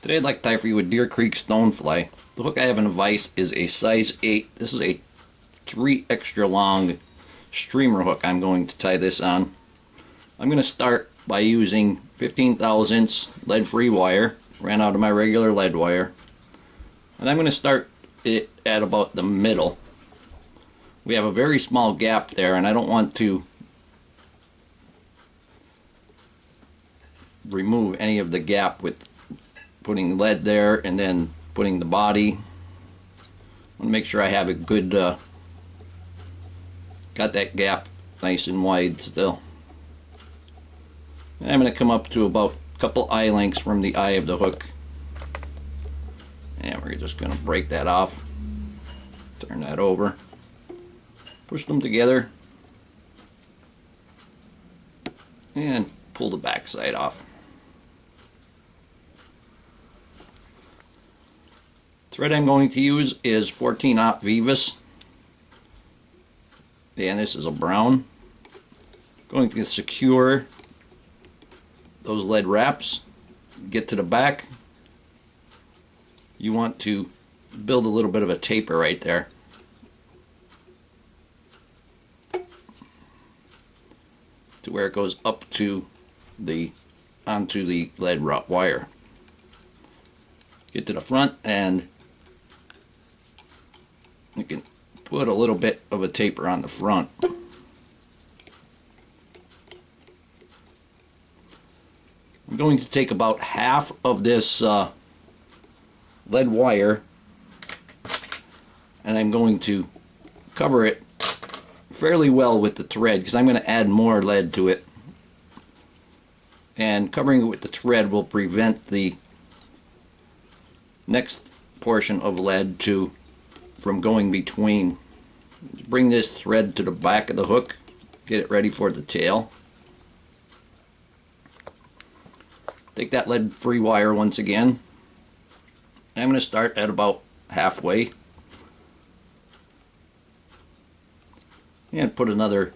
Today I'd like to tie for you a Deer Creek Stonefly. The hook I have in the vise is a size 8. This is a 3 extra long streamer hook I'm going to tie this on. I'm going to start by using 15 thousandths lead-free wire. Ran out of my regular lead wire. And I'm going to start it at about the middle. We have a very small gap there, and I don't want to remove any of the gap with putting lead there and then putting the body. I want to make sure I have a good got that gap nice and wide still. And I'm going to come up to about a couple eye lengths from the eye of the hook, and we're just going to break that off, turn that over, push them together, and pull the back side off. Thread I'm going to use is 14-aught Vivus, and this is a brown. Going to secure those lead wraps, get to the back. You want to build a little bit of a taper right there. To where it goes up to onto the lead wire. Get to the front and you can put a little bit of a taper on the front. I'm going to take about half of this lead wire and I'm going to cover it fairly well with the thread because I'm going to add more lead to it. And covering it with the thread will prevent the next portion of lead from going between. Bring this thread to the back of the hook, get it ready for the tail. Take that lead-free wire once again. I'm going to start at about halfway and put another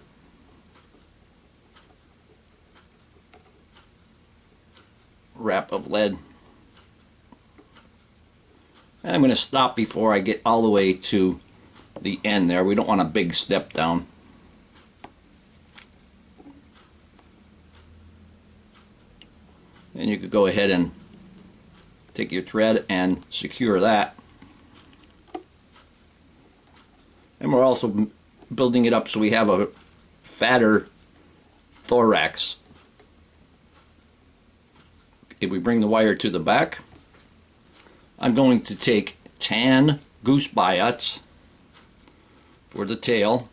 wrap of lead. And I'm going to stop before I get all the way to the end there. We don't want a big step down. And you could go ahead and take your thread and secure that. And we're also building it up so we have a fatter thorax. If we bring the wire to the back, I'm going to take tan goose biots for the tail,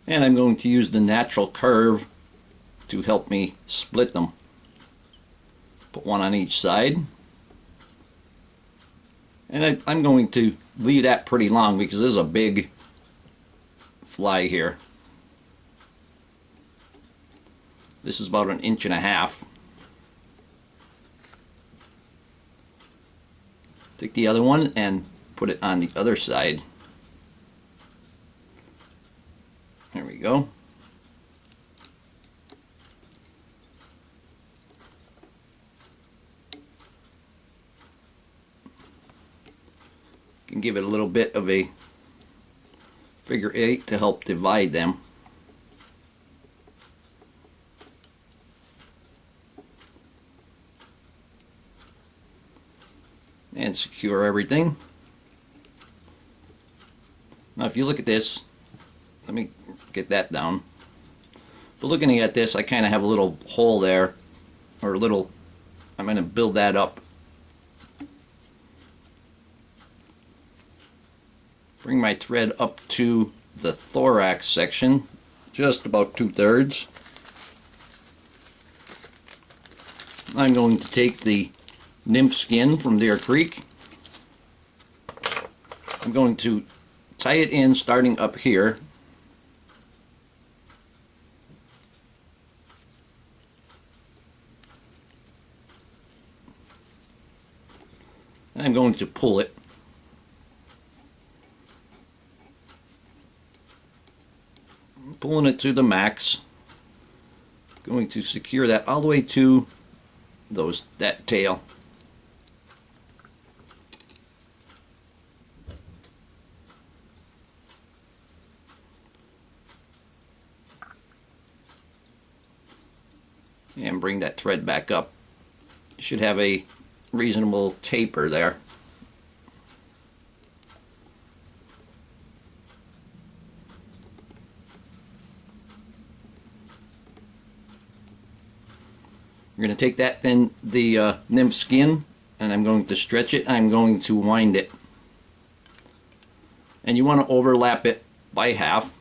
and I'm going to use the natural curve to help me split them. Put one on each side, and I'm going to leave that pretty long because there's a big fly here. This is about 1.5 inches. Take the other one and put it on the other side. There we go. Can give it a little bit of a figure 8 to help divide them. And secure everything. Now if you look at this, let me get that down. But looking at this, I kind of have a little hole there, or a little, I'm going to build that up. Bring my thread up to the thorax section, just about 2/3. I'm going to take the nymph skin from Deer Creek. I'm going to tie it in starting up here. And I'm going to pull it. Pulling it to the max. Going to secure that all the way to that tail. and bring that thread back up. You should have a reasonable taper there. We're going to take that then, the nymph skin, and I'm going to stretch it, and I'm going to wind it. And you want to overlap it by half,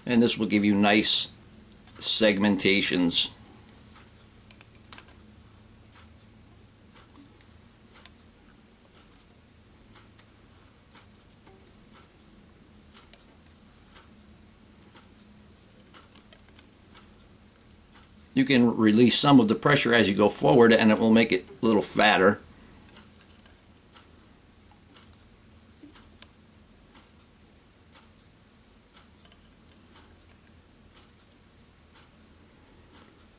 and this will give you nice segmentations. You can release some of the pressure as you go forward, and it will make it a little fatter.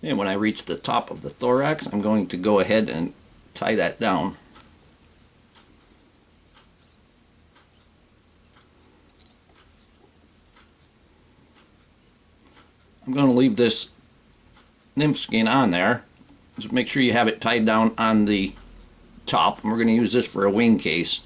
And when I reach the top of the thorax, I'm going to go ahead and tie that down. I'm going to leave this nymph skin on there. Just make sure you have it tied down on the top, and we're going to use this for a wing case.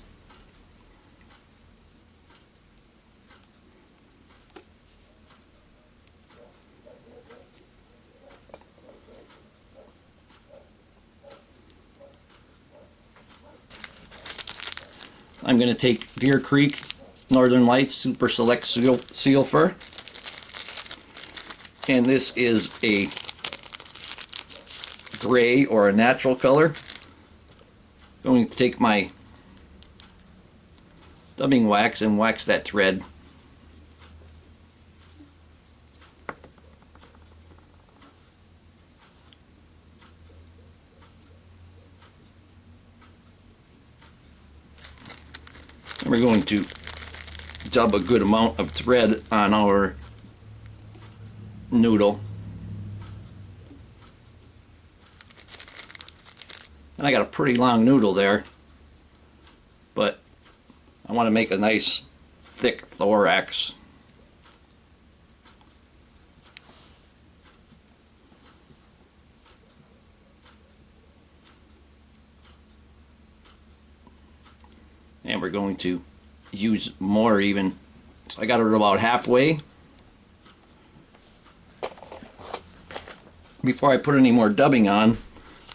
I'm going to take Deer Creek Northern Lights Super Select Seal Fur, and this is a gray or a natural color. I'm going to take my dubbing wax and wax that thread. And we're going to dub a good amount of thread on our noodle. And I got a pretty long noodle there, but I want to make a nice thick thorax. And we're going to use more even. So I got it about halfway. Before I put any more dubbing on,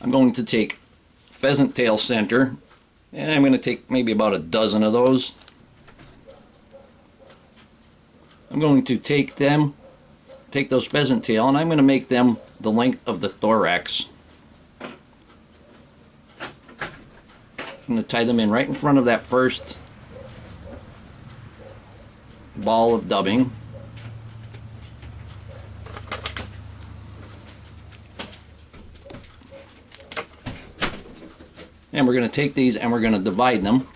I'm going to take pheasant tail center, and I'm going to take maybe about a dozen of those. I'm going to take those pheasant tail, and I'm going to make them the length of the thorax. I'm going to tie them in right in front of that first ball of dubbing. And we're going to take these and we're going to divide them.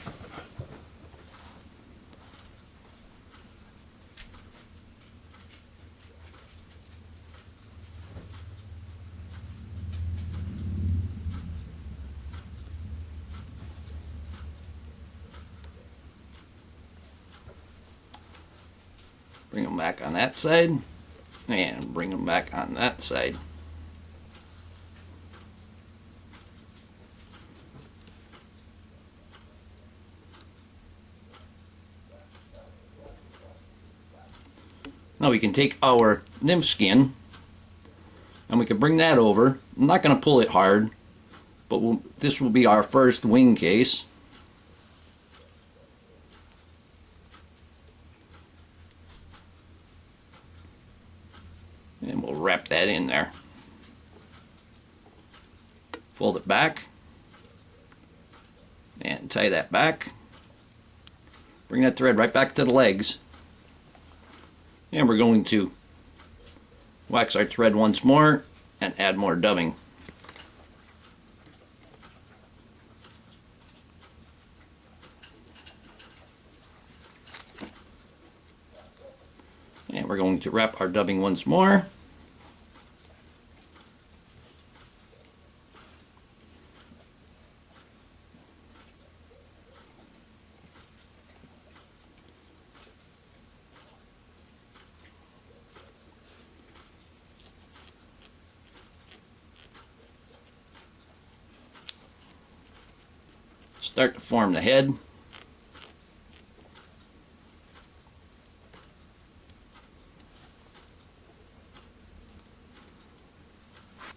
Bring them back on that side, and bring them back on that side. Now we can take our nymph skin, and we can bring that over. I'm not going to pull it hard, but this will be our first wing case. And we'll wrap that in there. Fold it back and tie that back. Bring that thread right back to the legs. And we're going to wax our thread once more and add more dubbing. And we're going to wrap our dubbing once more. start to form the head.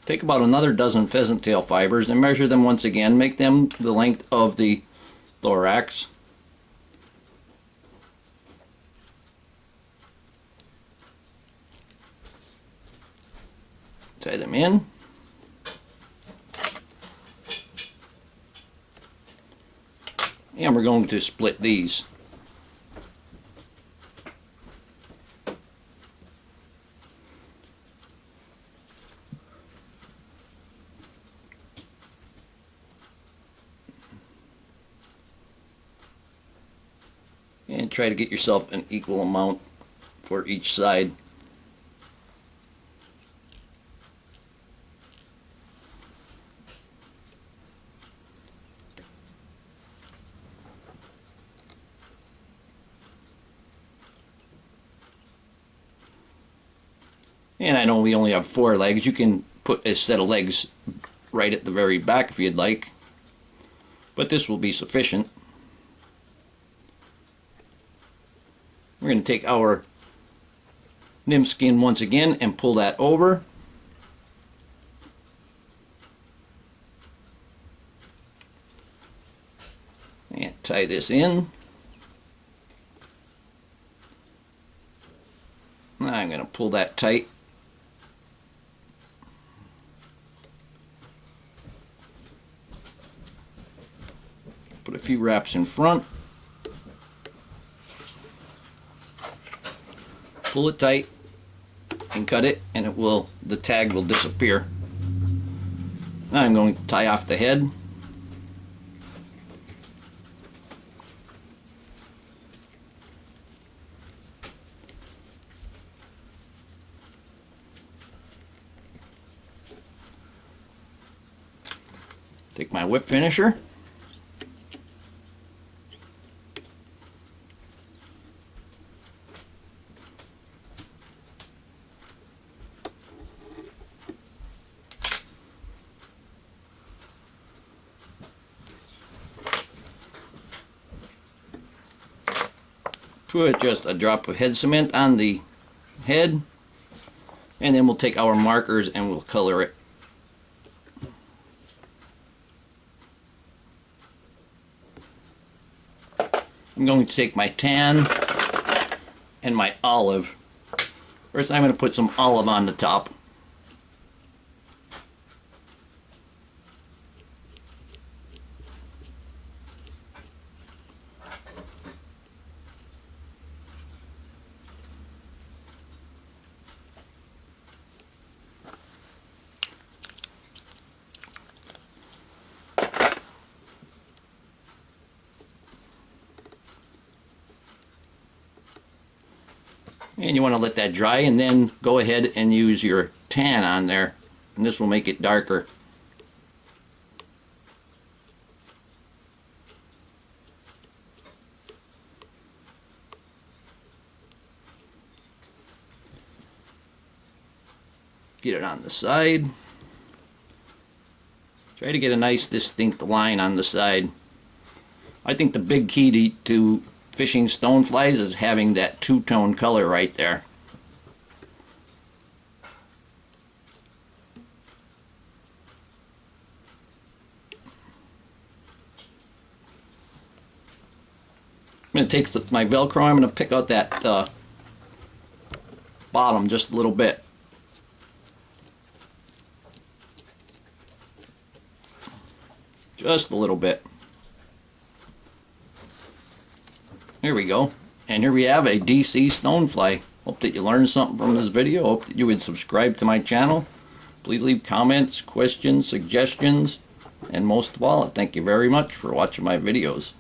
Take about another dozen pheasant tail fibers and measure them once again. Make them the length of the thorax. Tie them in. And we're going to split these. And try to get yourself an equal amount for each side. And I know we only have 4 legs. You can put a set of legs right at the very back if you'd like, but this will be sufficient. We're going to take our nymph skin once again and pull that over. And tie this in. Now I'm going to pull that tight. Put a few wraps in front. Pull it tight and cut it, and the tag will disappear. Now I'm going to tie off the head. Take my whip finisher. Put just a drop of head cement on the head, and then we'll take our markers and we'll color it. I'm going to take my tan and my olive. First I'm going to put some olive on the top. And you want to let that dry, and then go ahead and use your tan on there, and this will make it darker. Get it on the side. Try to get a nice distinct line on the side. I think the big key to fishing stoneflies is having that two-tone color right there. I'm going to take my Velcro, I'm going to pick out that bottom just a little bit. Just a little bit. Here we go. And here we have a DC stonefly. Hope that you learned something from this video. Hope that you would subscribe to my channel. Please leave comments, questions, suggestions, and most of all, thank you very much for watching my videos.